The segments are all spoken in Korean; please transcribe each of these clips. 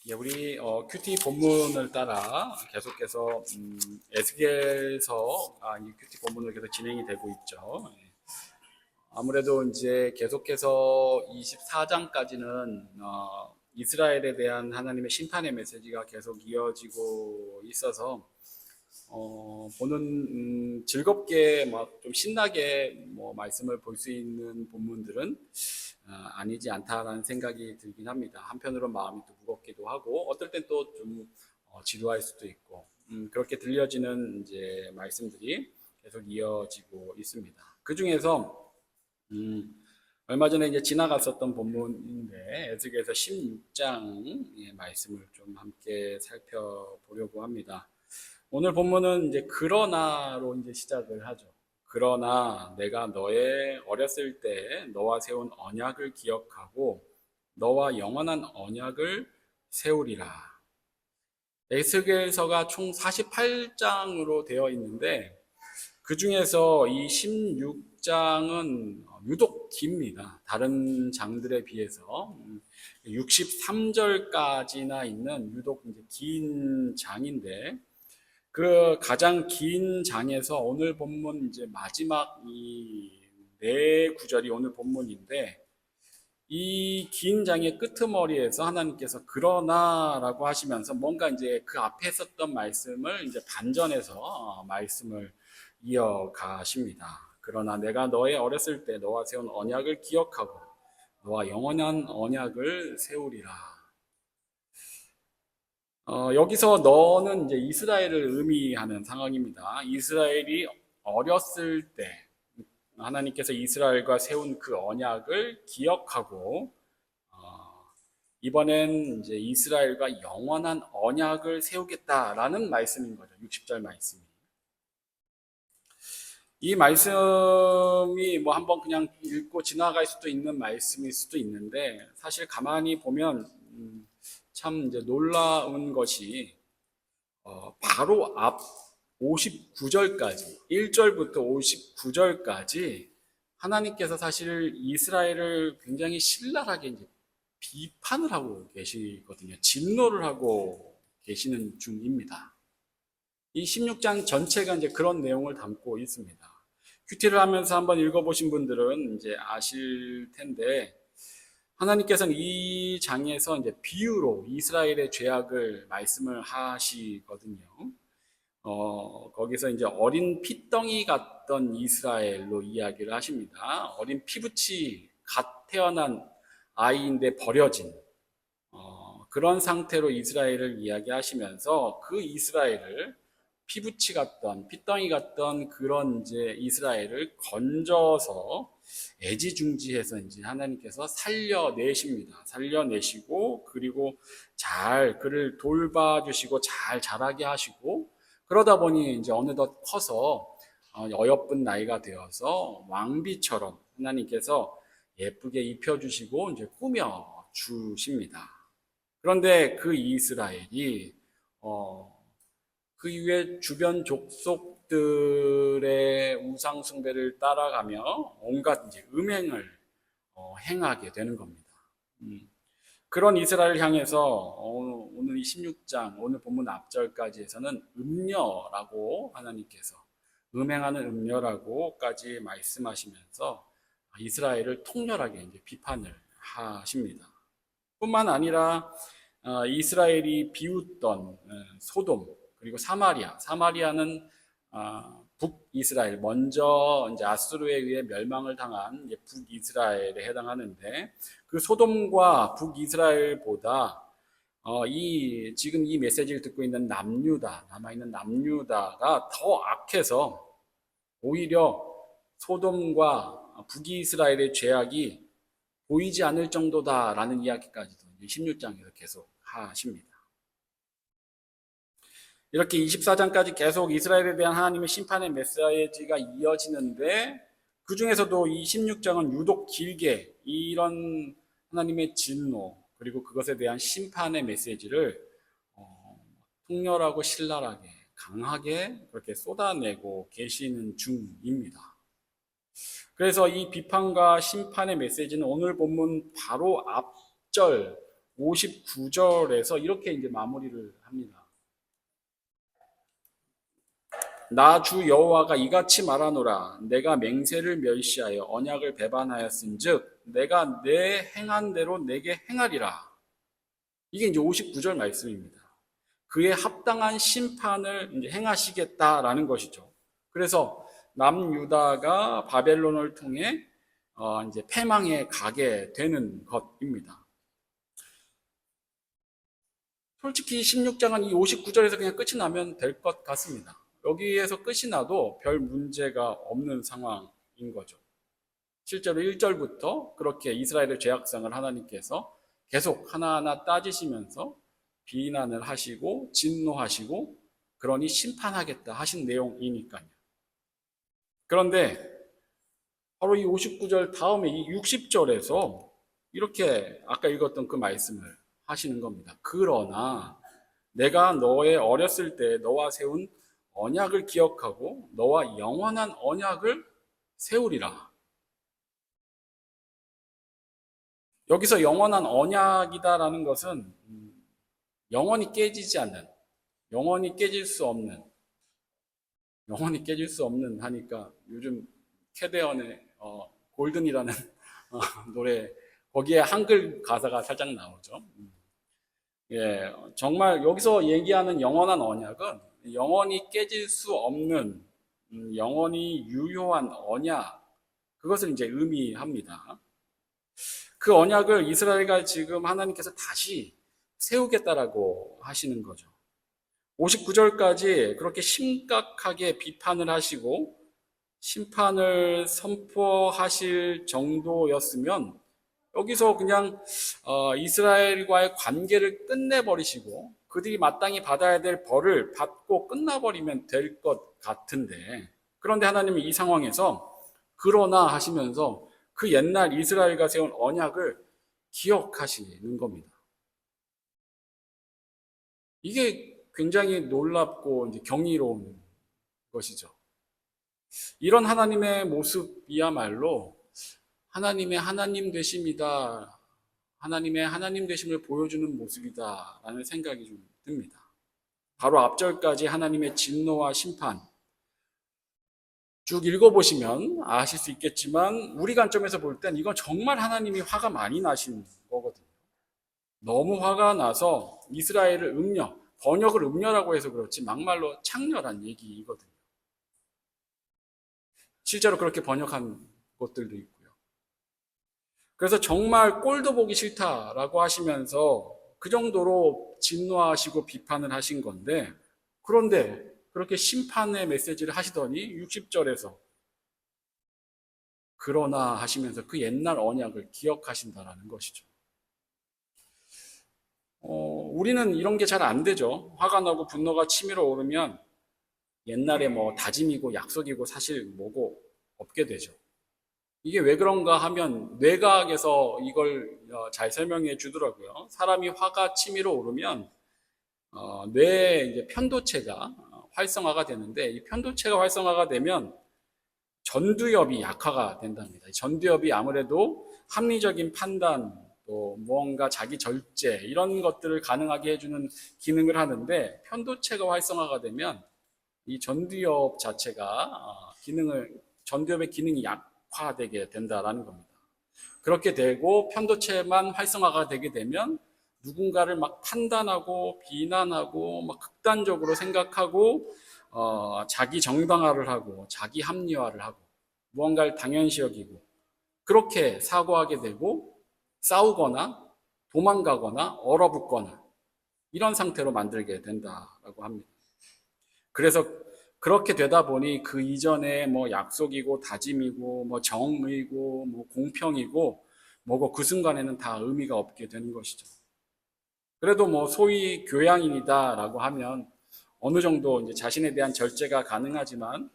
예, 우리 큐티 본문을 따라 계속해서 에스겔서 이 큐티 본문으로 계속 진행이 되고 있죠. 예. 아무래도 이제 계속해서 24장까지는 이스라엘에 대한 하나님의 심판의 메시지가 계속 이어지고 있어서 보는 즐겁게 막 좀 신나게 뭐 말씀을 볼 수 있는 본문들은 아니지 않다라는 생각이 들긴 합니다. 한편으로 마음이 또 무겁기도 하고 어떨 땐 또 좀 지루할 수도 있고 그렇게 들려지는 이제 말씀들이 계속 이어지고 있습니다. 그 중에서 얼마 전에 이제 지나갔었던 본문인데 에스겔서 16장의 말씀을 좀 함께 살펴보려고 합니다. 오늘 본문은 이제 그러나로 이제 시작을 하죠. 그러나 내가 너의 어렸을 때 너와 세운 언약을 기억하고 너와 영원한 언약을 세우리라. 에스겔서가 총 48장으로 되어 있는데 그 중에서 이 16장은 유독 깁니다. 다른 장들에 비해서 63절까지나 있는 유독 이제 긴 장인데 그 가장 긴 장에서 오늘 본문 이제 마지막 이 네 구절이 오늘 본문인데 이 긴 장의 끄트머리에서 하나님께서 그러나라고 하시면서 뭔가 이제 그 앞에 썼던 말씀을 이제 반전해서 말씀을 이어가십니다. 그러나 내가 너의 어렸을 때 너와 세운 언약을 기억하고 너와 영원한 언약을 세우리라. 여기서 너는 이제 이스라엘을 의미하는 상황입니다. 이스라엘이 어렸을 때 하나님께서 이스라엘과 세운 그 언약을 기억하고 이번엔 이제 이스라엘과 영원한 언약을 세우겠다라는 말씀인 거죠. 60절 말씀이. 이 말씀이 뭐 한번 그냥 읽고 지나갈 수도 있는 말씀일 수도 있는데 사실 가만히 보면 참 이제 놀라운 것이 바로 앞 59절까지 1절부터 59절까지 하나님께서 사실 이스라엘을 굉장히 신랄하게 이제 비판을 하고 계시거든요. 진노를 하고 계시는 중입니다. 이 16장 전체가 이제 그런 내용을 담고 있습니다. 큐티를 하면서 한번 읽어보신 분들은 이제 아실 텐데 하나님께서는 이 장에서 이제 비유로 이스라엘의 죄악을 말씀을 하시거든요. 거기서 이제 어린 피덩이 같던 이스라엘로 이야기를 하십니다. 어린 피부치 갓 태어난 아이인데 버려진 그런 상태로 이스라엘을 이야기하시면서 그 이스라엘을 피부치 같던 피덩이 같던 그런 이제 이스라엘을 건져서 애지중지해서 이제 하나님께서 살려내십니다. 살려내시고 그리고 잘 그를 돌봐주시고 잘 자라게 하시고 그러다 보니 이제 어느덧 커서 어여쁜 나이가 되어서 왕비처럼 하나님께서 예쁘게 입혀주시고 이제 꾸며 주십니다. 그런데 그 이스라엘이 그 이후에 주변 족속들의 우상 숭배를 따라가며 온갖 이제 음행을 행하게 되는 겁니다. 그런 이스라엘을 향해서 오늘 이 16장 오늘 본문 앞절까지 해서는 음녀라고 하나님께서 음행하는 음녀라고까지 말씀하시면서 이스라엘을 통렬하게 이제 비판을 하십니다. 뿐만 아니라 이스라엘이 비웃던 소돔 그리고 사마리아는 북이스라엘 먼저 이제 아수르에 의해 멸망을 당한 북이스라엘에 해당하는데 그 소돔과 북이스라엘보다 지금 이 메시지를 듣고 있는 남아있는 남유다가 더 악해서 오히려 소돔과 북이스라엘의 죄악이 보이지 않을 정도다라는 이야기까지도 16장에서 계속 하십니다. 이렇게 24장까지 계속 이스라엘에 대한 하나님의 심판의 메시지가 이어지는데 그 중에서도 이 16장은 유독 길게 이런 하나님의 진노 그리고 그것에 대한 심판의 메시지를 통렬하고 신랄하게 강하게 그렇게 쏟아내고 계시는 중입니다. 그래서 이 비판과 심판의 메시지는 오늘 본문 바로 앞절 59절에서 이렇게 이제 마무리를 합니다. 나 주 여호와가 이같이 말하노라. 내가 맹세를 멸시하여 언약을 배반하였은즉 내가 내 행한 대로 내게 행하리라. 이게 이제 59절 말씀입니다. 그에 합당한 심판을 이제 행하시겠다라는 것이죠. 그래서 남유다가 바벨론을 통해 이제 패망에 가게 되는 것입니다. 솔직히 16장은 이 59절에서 그냥 끝이 나면 될 것 같습니다. 여기에서 끝이 나도 별 문제가 없는 상황인 거죠. 실제로 1절부터 그렇게 이스라엘의 죄악상을 하나님께서 계속 하나하나 따지시면서 비난을 하시고 진노하시고 그러니 심판하겠다 하신 내용이니까요. 그런데 바로 이 59절 다음에 이 60절에서 이렇게 아까 읽었던 그 말씀을 하시는 겁니다. 그러나 내가 너의 어렸을 때 너와 세운 언약을 기억하고 너와 영원한 언약을 세우리라. 여기서 영원한 언약이다라는 것은 영원히 깨지지 않는, 영원히 깨질 수 없는 하니까 요즘 캐대언의 골든이라는 노래 거기에 한글 가사가 살짝 나오죠. 예, 정말 여기서 얘기하는 영원한 언약은 영원히 깨질 수 없는 영원히 유효한 언약, 그것을 이제 의미합니다. 그 언약을 이스라엘과 지금 하나님께서 다시 세우겠다라고 하시는 거죠. 59절까지 그렇게 심각하게 비판을 하시고 심판을 선포하실 정도였으면 여기서 그냥 이스라엘과의 관계를 끝내버리시고 그들이 마땅히 받아야 될 벌을 받고 끝나버리면 될 것 같은데, 그런데 하나님은 이 상황에서 그러나 하시면서 그 옛날 이스라엘과 세운 언약을 기억하시는 겁니다. 이게 굉장히 놀랍고 이제 경이로운 것이죠. 이런 하나님의 모습이야말로 하나님의 하나님 되심이다, 하나님의 하나님 되심을 보여주는 모습이다라는 생각이 좀 듭니다. 바로 앞절까지 하나님의 진노와 심판 쭉 읽어보시면 아실 수 있겠지만 우리 관점에서 볼 땐 이건 정말 하나님이 화가 많이 나신 거거든요. 너무 화가 나서 이스라엘을 음녀, 번역을 음녀라고 해서 그렇지 막말로 창녀란 얘기거든요. 실제로 그렇게 번역한 것들도 있고요. 그래서 정말 꼴도 보기 싫다라고 하시면서 그 정도로 진노하시고 비판을 하신 건데, 그런데 그렇게 심판의 메시지를 하시더니 60절에서 그러나 하시면서 그 옛날 언약을 기억하신다라는 것이죠. 우리는 이런 게 잘 안 되죠. 화가 나고 분노가 치밀어 오르면 옛날에 뭐 다짐이고 약속이고 사실 뭐고 없게 되죠. 이게 왜 그런가 하면 뇌과학에서 이걸 잘 설명해 주더라고요. 사람이 화가 치밀어 오르면 뇌의 이제 편도체가 활성화가 되는데, 이 편도체가 활성화가 되면 전두엽이 약화가 된답니다. 전두엽이 아무래도 합리적인 판단, 또 무언가 자기 절제 이런 것들을 가능하게 해주는 기능을 하는데, 편도체가 활성화가 되면 이 전두엽 자체가 전두엽의 기능이 약화되게 된다라는 겁니다. 그렇게 되고 편도체만 활성화가 되게 되면 누군가를 막 판단하고 비난하고 막 극단적으로 생각하고 자기 정당화를 하고 자기 합리화를 하고 무언가를 당연시 여기고 그렇게 사고하게 되고 싸우거나 도망가거나 얼어붙거나 이런 상태로 만들게 된다라고 합니다. 그래서 그렇게 되다 보니 그 이전에 뭐 약속이고 다짐이고 뭐 정의고 뭐 공평이고 뭐고 그 순간에는 다 의미가 없게 되는 것이죠. 그래도 뭐 소위 교양인이다라고 하면 어느 정도 이제 자신에 대한 절제가 가능하지만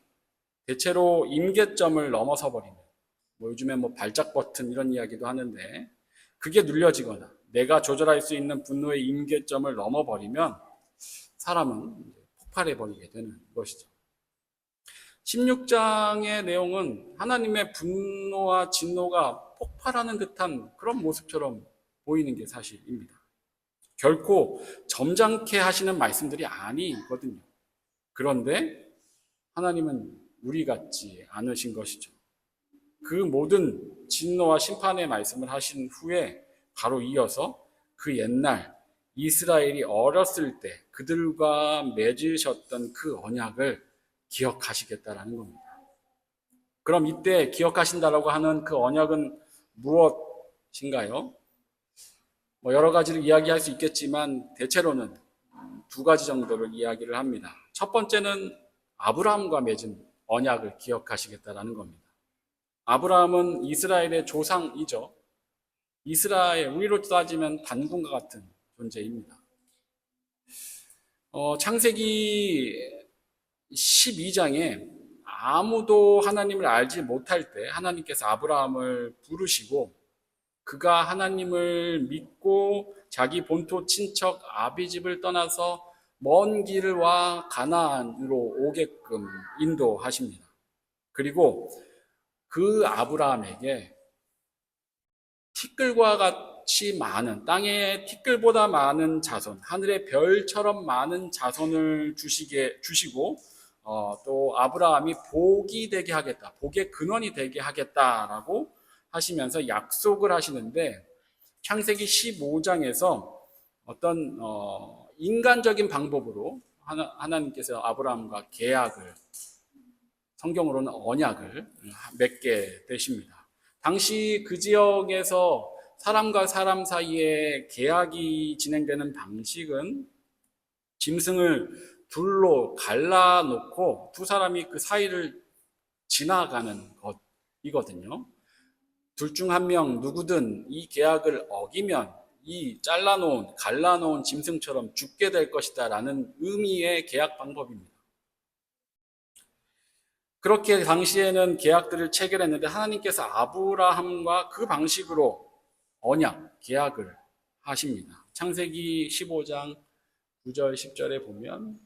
대체로 임계점을 넘어서 버리는, 뭐 요즘에 뭐 발작 버튼 이런 이야기도 하는데 그게 눌려지거나 내가 조절할 수 있는 분노의 임계점을 넘어버리면 사람은 폭발해 버리게 되는 것이죠. 16장의 내용은 하나님의 분노와 진노가 폭발하는 듯한 그런 모습처럼 보이는 게 사실입니다. 결코 점잖게 하시는 말씀들이 아니거든요. 그런데 하나님은 우리 같지 않으신 것이죠. 그 모든 진노와 심판의 말씀을 하신 후에 바로 이어서 그 옛날 이스라엘이 어렸을 때 그들과 맺으셨던 그 언약을 기억하시겠다라는 겁니다. 그럼 이때 기억하신다라고 하는 그 언약은 무엇인가요? 여러 가지를 이야기할 수 있겠지만 대체로는 두 가지 정도를 이야기를 합니다. 첫 번째는 아브라함과 맺은 언약을 기억하시겠다라는 겁니다. 아브라함은 이스라엘의 조상이죠. 이스라엘, 우리로 따지면 단군과 같은 존재입니다. 창세기 12장에 아무도 하나님을 알지 못할 때 하나님께서 아브라함을 부르시고 그가 하나님을 믿고 자기 본토 친척 아비집을 떠나서 먼 길을 와 가나안으로 오게끔 인도하십니다. 그리고 그 아브라함에게 티끌과 같이 많은, 땅의 티끌보다 많은 자손, 하늘의 별처럼 많은 자손을 주시고 또 아브라함이 복이 되게 하겠다, 복의 근원이 되게 하겠다라고 하시면서 약속을 하시는데, 창세기 15장에서 어떤 인간적인 방법으로 하나님께서 아브라함과 계약을, 성경으로는 언약을 맺게 되십니다. 당시 그 지역에서 사람과 사람 사이에 계약이 진행되는 방식은 짐승을 둘로 갈라놓고 두 사람이 그 사이를 지나가는 것이거든요. 둘 중 한 명 누구든 이 계약을 어기면 이 갈라놓은 짐승처럼 죽게 될 것이다 라는 의미의 계약 방법입니다. 그렇게 당시에는 계약들을 체결했는데 하나님께서 아브라함과 그 방식으로 계약을 하십니다. 창세기 15장 9절 10절에 보면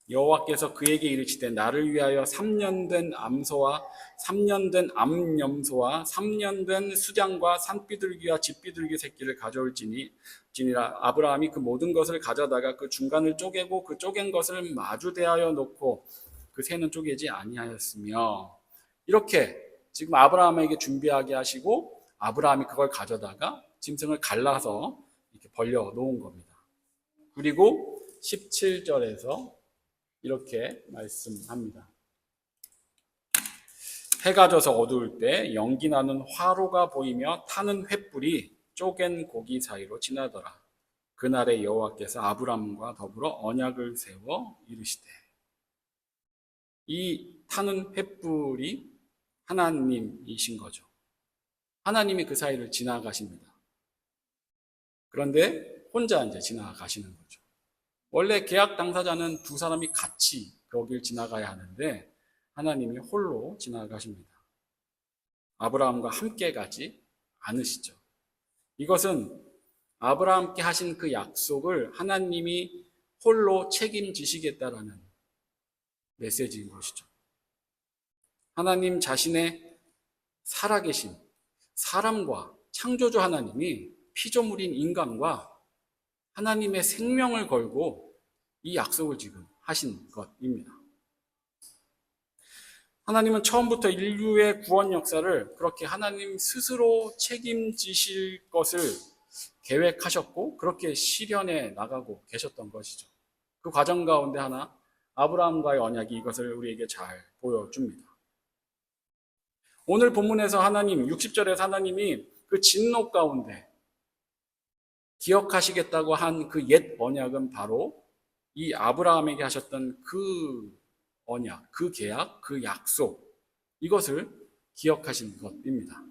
여호와께서 그에게 이르시되 나를 위하여 3년 된 암소와 3년 된 암염소와 3년 된 수장과 산비둘기와 집비둘기 새끼를 가져올지니라. 아브라함이 그 모든 것을 가져다가 그 중간을 쪼개고 그 쪼갠 것을 마주 대하여 놓고 그 새는 쪼개지 아니하였으며, 이렇게 지금 아브라함에게 준비하게 하시고 아브라함이 그걸 가져다가 짐승을 갈라서 이렇게 벌려 놓은 겁니다. 그리고 17절에서 이렇게 말씀합니다. 해가 져서 어두울 때 연기 나는 화로가 보이며 타는 횃불이 쪼갠 고기 사이로 지나더라. 그날에 여호와께서 아브라함과 더불어 언약을 세워 이르시되. 이 타는 횃불이 하나님이신 거죠. 하나님이 그 사이를 지나가십니다. 그런데 혼자 이제 지나가시는 거죠. 원래 계약 당사자는 두 사람이 같이 거길 지나가야 하는데 하나님이 홀로 지나가십니다. 아브라함과 함께 가지 않으시죠. 이것은 아브라함께 하신 그 약속을 하나님이 홀로 책임지시겠다라는 메시지인 것이죠. 하나님 자신의 살아계신 사람과 창조주 하나님이 피조물인 인간과 하나님의 생명을 걸고 이 약속을 지금 하신 것입니다. 하나님은 처음부터 인류의 구원 역사를 그렇게 하나님 스스로 책임지실 것을 계획하셨고 그렇게 실현해 나가고 계셨던 것이죠. 그 과정 가운데 하나, 아브라함과의 언약이 이것을 우리에게 잘 보여줍니다. 오늘 본문에서 60절에서 하나님이 그 진노 가운데 기억하시겠다고 한 그 옛 언약은 바로 이 아브라함에게 하셨던 그 언약, 그 계약, 그 약속, 이것을 기억하신 것입니다.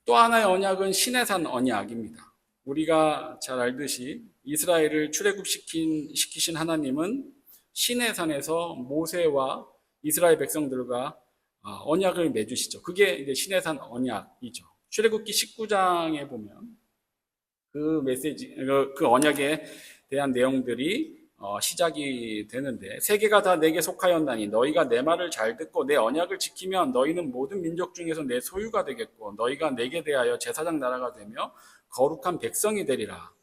또 하나의 언약은 시내산 언약입니다. 우리가 잘 알듯이 이스라엘을 출애굽시키신 하나님은 시내산에서 모세와 이스라엘 백성들과 언약을 맺으시죠. 그게 이제 시내산 언약이죠. 출애굽기 19장에 보면 그 그 언약에 대한 내용들이 시작이 되는데, 세계가 다 내게 속하였나니 너희가 내 말을 잘 듣고 내 언약을 지키면 너희는 모든 민족 중에서 내 소유가 되겠고 너희가 내게 대하여 제사장 나라가 되며 거룩한 백성이 되리라.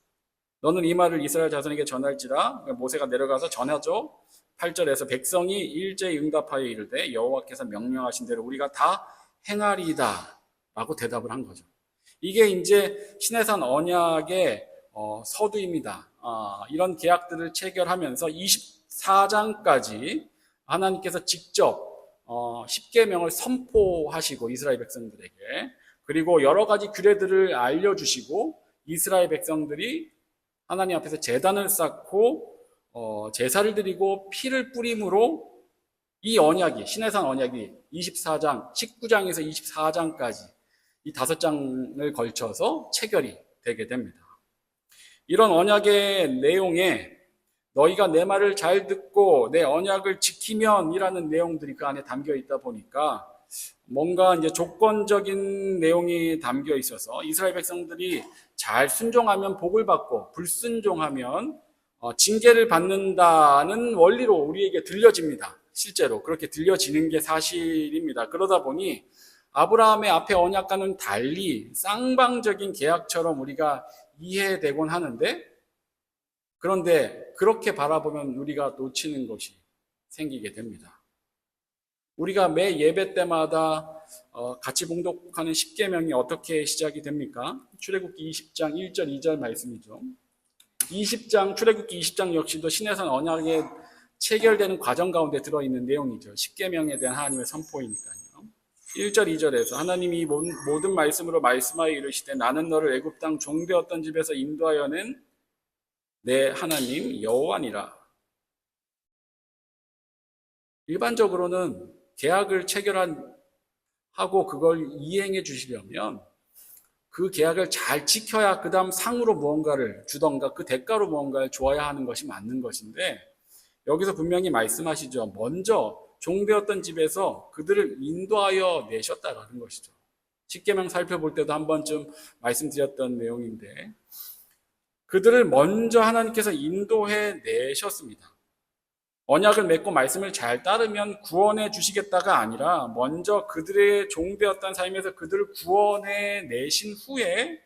너는 이 말을 이스라엘 자손에게 전할지라. 모세가 내려가서 전하죠. 8절에서 백성이 일제히 응답하여 이르되 여호와께서 명령하신 대로 우리가 다 행하리이다 라고 대답을 한 거죠. 이게 이제 시내산 언약의 서두입니다. 이런 계약들을 체결하면서 24장까지 하나님께서 직접 10계명을 선포하시고 이스라엘 백성들에게, 그리고 여러 가지 규례들을 알려주시고 이스라엘 백성들이 하나님 앞에서 제단을 쌓고 제사를 드리고 피를 뿌림으로 이 언약이, 시내산 언약이 24장, 19장에서 24장까지 이 5장을 걸쳐서 체결이 되게 됩니다. 이런 언약의 내용에 너희가 내 말을 잘 듣고 내 언약을 지키면 이라는 내용들이 그 안에 담겨 있다 보니까 뭔가 이제 조건적인 내용이 담겨 있어서 이스라엘 백성들이 잘 순종하면 복을 받고 불순종하면 징계를 받는다는 원리로 우리에게 들려집니다. 실제로 그렇게 들려지는 게 사실입니다. 그러다 보니 아브라함의 앞에 언약과는 달리 쌍방적인 계약처럼 우리가 이해되곤 하는데, 그런데 그렇게 바라보면 우리가 놓치는 것이 생기게 됩니다. 우리가 매 예배 때마다 같이 봉독하는 10계명이 어떻게 시작이 됩니까? 출애굽기 20장 1절 2절 말씀이죠. 20장, 출애굽기 20장 역시도 시내산 언약에 체결되는 과정 가운데 들어있는 내용이죠. 10계명에 대한 하나님의 선포이니까요. 1절 2절에서 하나님이 모든 말씀으로 말씀하여 이르시되 나는 너를 애굽 땅 종되었던 집에서 인도하여 낸 내 하나님 여호와니라. 일반적으로는 계약을 체결하고 그걸 이행해 주시려면 그 계약을 잘 지켜야 그 다음 상으로 무언가를 주던가 그 대가로 무언가를 주어야 하는 것이 맞는 것인데, 여기서 분명히 말씀하시죠. 먼저 종되었던 집에서 그들을 인도하여 내셨다라는 것이죠. 10계명 살펴볼 때도 한 번쯤 말씀드렸던 내용인데, 그들을 먼저 하나님께서 인도해 내셨습니다. 언약을 맺고 말씀을 잘 따르면 구원해 주시겠다가 아니라 먼저 그들의 종되었던 삶에서 그들을 구원해 내신 후에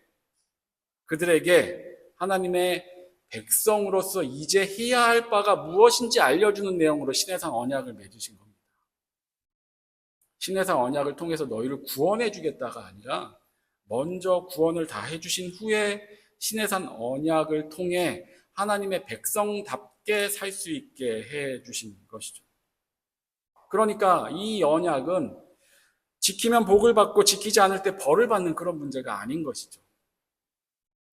그들에게 하나님의 백성으로서 이제 해야 할 바가 무엇인지 알려주는 내용으로 시내산 언약을 맺으신 겁니다. 시내산 언약을 통해서 너희를 구원해 주겠다가 아니라 먼저 구원을 다 해주신 후에 시내산 언약을 통해 하나님의 백성답게 살 수 있게 해주신 것이죠. 그러니까 이 언약은 지키면 복을 받고 지키지 않을 때 벌을 받는 그런 문제가 아닌 것이죠.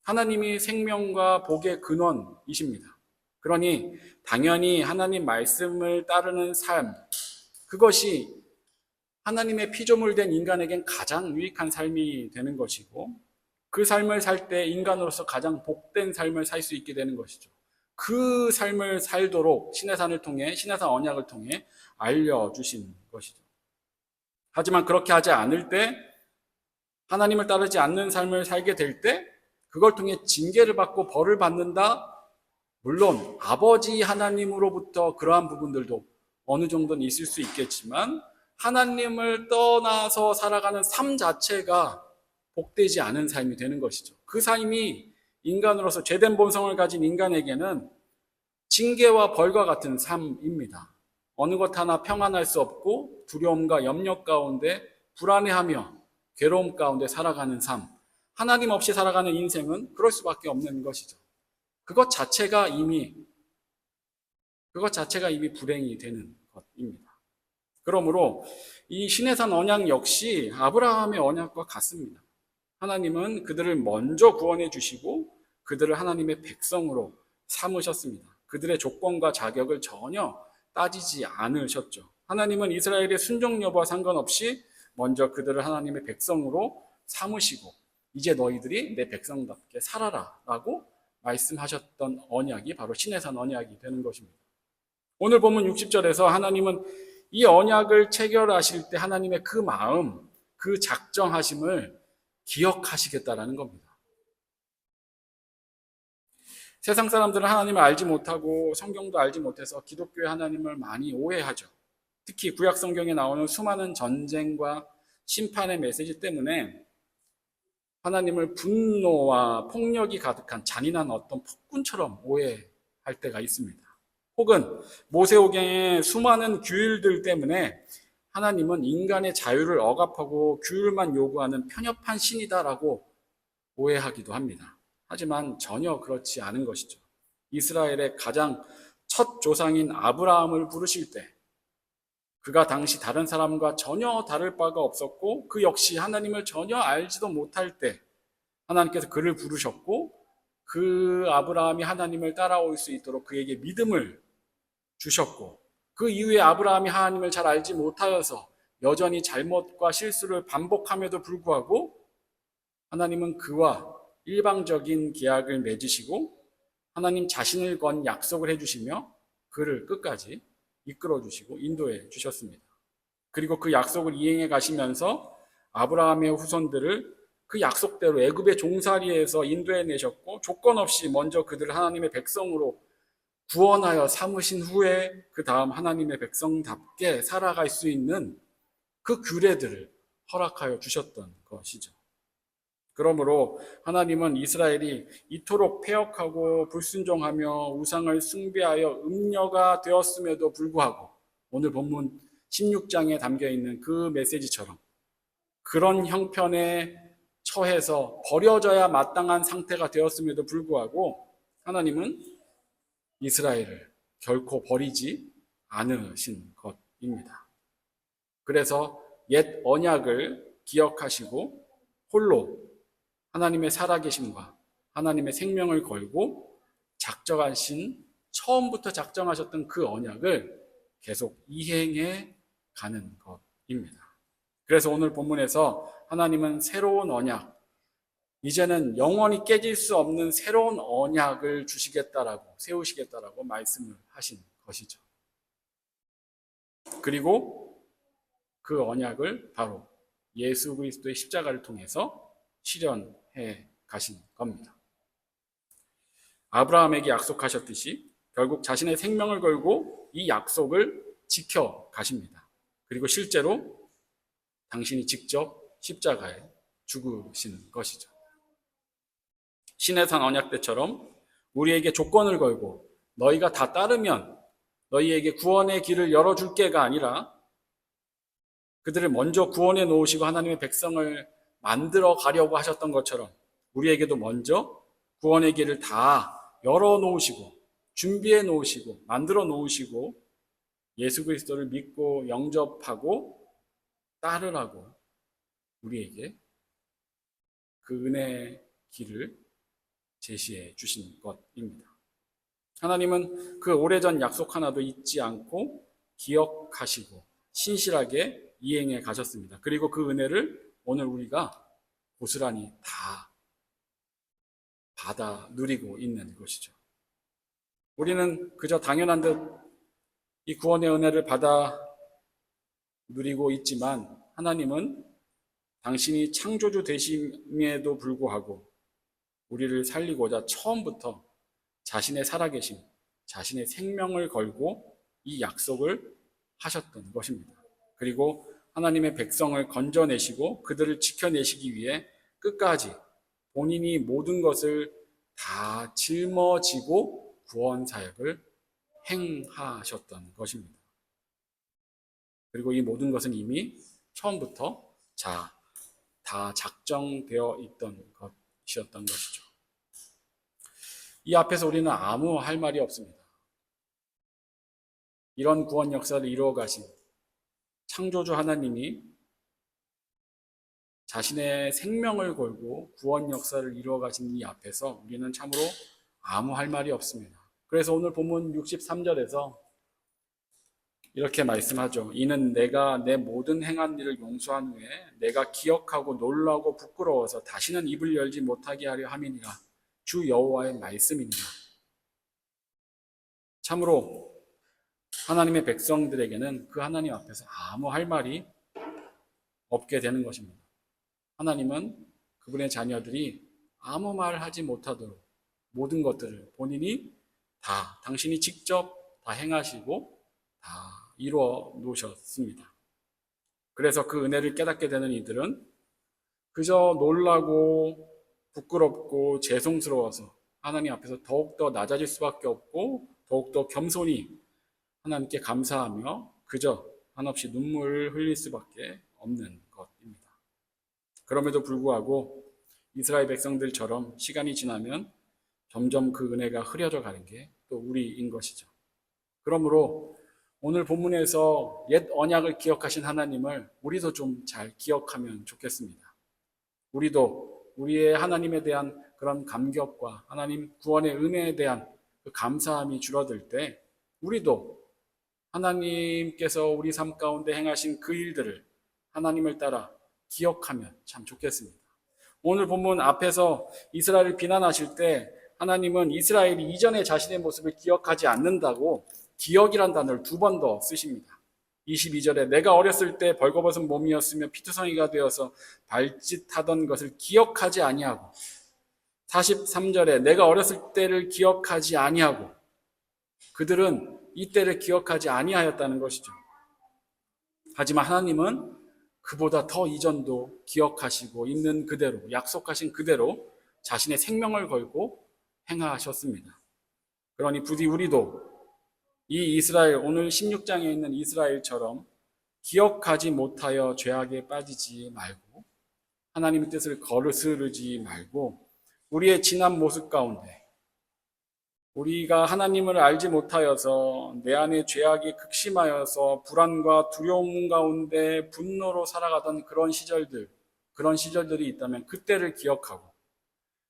하나님이 생명과 복의 근원이십니다. 그러니 당연히 하나님 말씀을 따르는 삶, 그것이 하나님의 피조물 된 인간에겐 가장 유익한 삶이 되는 것이고, 그 삶을 살 때 인간으로서 가장 복된 삶을 살 수 있게 되는 것이죠. 그 삶을 살도록 시내산을 통해, 시내산 언약을 통해 알려주신 것이죠. 하지만 그렇게 하지 않을 때, 하나님을 따르지 않는 삶을 살게 될 때 그걸 통해 징계를 받고 벌을 받는다. 물론 아버지 하나님으로부터 그러한 부분들도 어느 정도는 있을 수 있겠지만 하나님을 떠나서 살아가는 삶 자체가 복되지 않은 삶이 되는 것이죠. 그 삶이 인간으로서 죄된 본성을 가진 인간에게는 징계와 벌과 같은 삶입니다. 어느 것 하나 평안할 수 없고 두려움과 염려 가운데 불안해하며 괴로움 가운데 살아가는 삶, 하나님 없이 살아가는 인생은 그럴 수밖에 없는 것이죠. 그것 자체가 이미 불행이 되는 것입니다. 그러므로 이 시내산 언약 역시 아브라함의 언약과 같습니다. 하나님은 그들을 먼저 구원해 주시고 그들을 하나님의 백성으로 삼으셨습니다. 그들의 조건과 자격을 전혀 따지지 않으셨죠. 하나님은 이스라엘의 순종 여부와 상관없이 먼저 그들을 하나님의 백성으로 삼으시고 이제 너희들이 내 백성답게 살아라 라고 말씀하셨던 언약이 바로 시내산 언약이 되는 것입니다. 오늘 보면 60절에서 하나님은 이 언약을 체결하실 때 하나님의 그 마음, 그 작정하심을 기억하시겠다라는 겁니다. 세상 사람들은 하나님을 알지 못하고 성경도 알지 못해서 기독교의 하나님을 많이 오해하죠. 특히 구약 성경에 나오는 수많은 전쟁과 심판의 메시지 때문에 하나님을 분노와 폭력이 가득한 잔인한 어떤 폭군처럼 오해할 때가 있습니다. 혹은 모세오경의 수많은 규율들 때문에 하나님은 인간의 자유를 억압하고 규율만 요구하는 편협한 신이다라고 오해하기도 합니다. 하지만 전혀 그렇지 않은 것이죠. 이스라엘의 가장 첫 조상인 아브라함을 부르실 때 그가 당시 다른 사람과 전혀 다를 바가 없었고 그 역시 하나님을 전혀 알지도 못할 때 하나님께서 그를 부르셨고 그 아브라함이 하나님을 따라올 수 있도록 그에게 믿음을 주셨고 그 이후에 아브라함이 하나님을 잘 알지 못하여서 여전히 잘못과 실수를 반복함에도 불구하고 하나님은 그와 일방적인 계약을 맺으시고 하나님 자신을 건 약속을 해주시며 그를 끝까지 이끌어 주시고 인도해 주셨습니다. 그리고 그 약속을 이행해 가시면서 아브라함의 후손들을 그 약속대로 애굽의 종살이에서 인도해 내셨고 조건 없이 먼저 그들을 하나님의 백성으로 구원하여 삼으신 후에 그 다음 하나님의 백성답게 살아갈 수 있는 그 규례들을 허락하여 주셨던 것이죠. 그러므로 하나님은 이스라엘이 이토록 패역하고 불순종하며 우상을 숭배하여 음녀가 되었음에도 불구하고 오늘 본문 16장에 담겨있는 그 메시지처럼 그런 형편에 처해서 버려져야 마땅한 상태가 되었음에도 불구하고 하나님은 이스라엘을 결코 버리지 않으신 것입니다. 그래서 옛 언약을 기억하시고 홀로 하나님의 살아계심과 하나님의 생명을 걸고 작정하신 처음부터 작정하셨던 그 언약을 계속 이행해 가는 것입니다. 그래서 오늘 본문에서 하나님은 새로운 언약, 이제는 영원히 깨질 수 없는 새로운 언약을 주시겠다라고 세우시겠다라고 말씀을 하신 것이죠. 그리고 그 언약을 바로 예수 그리스도의 십자가를 통해서 실현해 가신 겁니다. 아브라함에게 약속하셨듯이 결국 자신의 생명을 걸고 이 약속을 지켜 가십니다. 그리고 실제로 당신이 직접 십자가에 죽으신 것이죠. 시내산 언약 때처럼 우리에게 조건을 걸고 너희가 다 따르면 너희에게 구원의 길을 열어줄게가 아니라 그들을 먼저 구원해 놓으시고 하나님의 백성을 만들어 가려고 하셨던 것처럼 우리에게도 먼저 구원의 길을 다 열어 놓으시고 준비해 놓으시고 만들어 놓으시고 예수 그리스도를 믿고 영접하고 따르라고 우리에게 그 은혜의 길을 제시해 주신 것입니다. 하나님은 그 오래전 약속 하나도 잊지 않고 기억하시고 신실하게 이행해 가셨습니다. 그리고 그 은혜를 오늘 우리가 고스란히 다 받아 누리고 있는 것이죠. 우리는 그저 당연한 듯 이 구원의 은혜를 받아 누리고 있지만 하나님은 당신이 창조주 되심에도 불구하고 우리를 살리고자 처음부터 자신의 살아계심, 자신의 생명을 걸고 이 약속을 하셨던 것입니다. 그리고 하나님의 백성을 건져내시고 그들을 지켜내시기 위해 끝까지 본인이 모든 것을 다 짊어지고 구원 사역을 행하셨던 것입니다. 그리고 이 모든 것은 이미 처음부터 다 작정되어 있던 것이었던 것이죠. 이 앞에서 우리는 아무 할 말이 없습니다. 이런 구원 역사를 이루어 가신 창조주 하나님이 자신의 생명을 걸고 구원 역사를 이루어 가신 이 앞에서 우리는 참으로 아무 할 말이 없습니다. 그래서 오늘 본문 63절에서 이렇게 말씀하죠. 이는 내가 내 모든 행한 일을 용서한 후에 내가 기억하고 놀라고 부끄러워서 다시는 입을 열지 못하게 하려 함이니라. 주 여호와의 말씀이니라. 참으로 하나님의 백성들에게는 그 하나님 앞에서 아무 할 말이 없게 되는 것입니다. 하나님은 그분의 자녀들이 아무 말 하지 못하도록 모든 것들을 본인이 다 당신이 직접 다 행하시고 다 이루어 놓으셨습니다. 그래서 그 은혜를 깨닫게 되는 이들은 그저 놀라고 부끄럽고 죄송스러워서 하나님 앞에서 더욱더 낮아질 수밖에 없고 더욱더 겸손히 하나님께 감사하며 그저 한없이 눈물을 흘릴 수밖에 없는 것입니다. 그럼에도 불구하고 이스라엘 백성들처럼 시간이 지나면 점점 그 은혜가 흐려져 가는 게 또 우리인 것이죠. 그러므로 오늘 본문에서 옛 언약을 기억하신 하나님을 우리도 좀 잘 기억하면 좋겠습니다. 우리도 우리의 하나님에 대한 그런 감격과 하나님 구원의 은혜에 대한 그 감사함이 줄어들 때 우리도 하나님께서 우리 삶 가운데 행하신 그 일들을 하나님을 따라 기억하면 참 좋겠습니다. 오늘 본문 앞에서 이스라엘을 비난하실 때 하나님은 이스라엘이 이전의 자신의 모습을 기억하지 않는다고 기억이란 단어를 2번 더 쓰십니다. 22절에 내가 어렸을 때 벌거벗은 몸이었으며 피투성이가 되어서 발짓하던 것을 기억하지 아니하고 43절에 내가 어렸을 때를 기억하지 아니하고 그들은 이 때를 기억하지 아니하였다는 것이죠. 하지만 하나님은 그보다 더 이전도 기억하시고 있는 그대로 약속하신 그대로 자신의 생명을 걸고 행하셨습니다. 그러니 부디 우리도 이 이스라엘 오늘 16장에 있는 이스라엘처럼 기억하지 못하여 죄악에 빠지지 말고 하나님의 뜻을 거스르지 말고 우리의 지난 모습 가운데 우리가 하나님을 알지 못하여서 내 안에 죄악이 극심하여서 불안과 두려움 가운데 분노로 살아가던 그런 시절들이 있다면 그때를 기억하고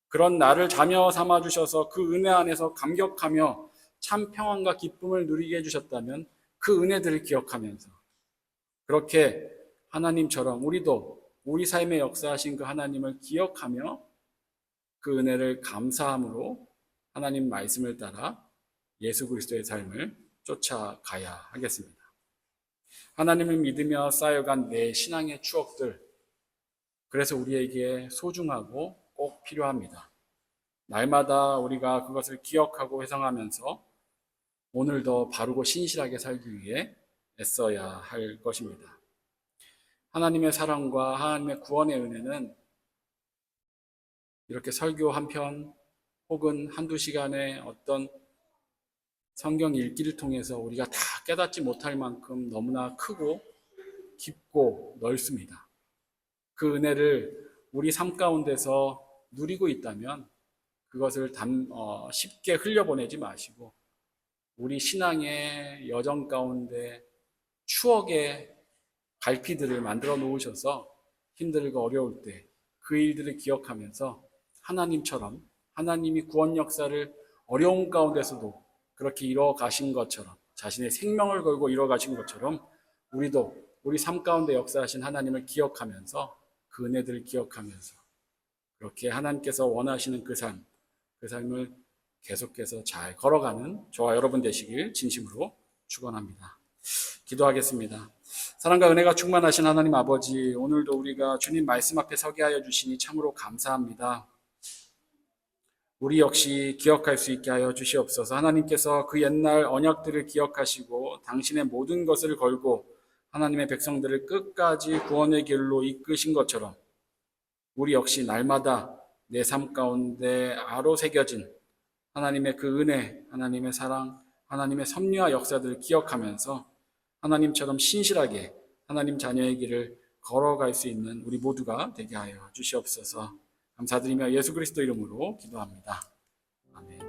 그런 나를 자녀 삼아 주셔서 그 은혜 안에서 감격하며 참 평안과 기쁨을 누리게 해주셨다면 그 은혜들을 기억하면서 그렇게 하나님처럼 우리도 우리 삶에 역사하신 그 하나님을 기억하며 그 은혜를 감사함으로 하나님 말씀을 따라 예수 그리스도의 삶을 쫓아가야 하겠습니다. 하나님을 믿으며 쌓여간 내 신앙의 추억들, 그래서 우리에게 소중하고 꼭 필요합니다. 날마다 우리가 그것을 기억하고 회상하면서 오늘도 바르고 신실하게 살기 위해 애써야 할 것입니다. 하나님의 사랑과 하나님의 구원의 은혜는 이렇게 설교 한 편 혹은 한두 시간의 어떤 성경 읽기를 통해서 우리가 다 깨닫지 못할 만큼 너무나 크고 깊고 넓습니다. 그 은혜를 우리 삶 가운데서 누리고 있다면 그것을 쉽게 흘려보내지 마시고 우리 신앙의 여정 가운데 추억의 갈피들을 만들어 놓으셔서 힘들고 어려울 때 그 일들을 기억하면서 하나님처럼 하나님이 구원 역사를 어려운 가운데서도 그렇게 이뤄 가신 것처럼 자신의 생명을 걸고 이뤄 가신 것처럼 우리도 우리 삶 가운데 역사하신 하나님을 기억하면서 그 은혜들을 기억하면서 그렇게 하나님께서 원하시는 그 삶을 계속해서 잘 걸어가는 저와 여러분 되시길 진심으로 축원합니다. 기도하겠습니다. 사랑과 은혜가 충만하신 하나님 아버지, 오늘도 우리가 주님 말씀 앞에 서게 하여 주시니 참으로 감사합니다. 우리 역시 기억할 수 있게 하여 주시옵소서. 하나님께서 그 옛날 언약들을 기억하시고 당신의 모든 것을 걸고 하나님의 백성들을 끝까지 구원의 길로 이끄신 것처럼 우리 역시 날마다 내 삶 가운데 아로새겨진 하나님의 그 은혜, 하나님의 사랑, 하나님의 섭리와 역사들을 기억하면서 하나님처럼 신실하게 하나님 자녀의 길을 걸어갈 수 있는 우리 모두가 되게 하여 주시옵소서. 감사드리며 예수 그리스도 이름으로 기도합니다. 아멘.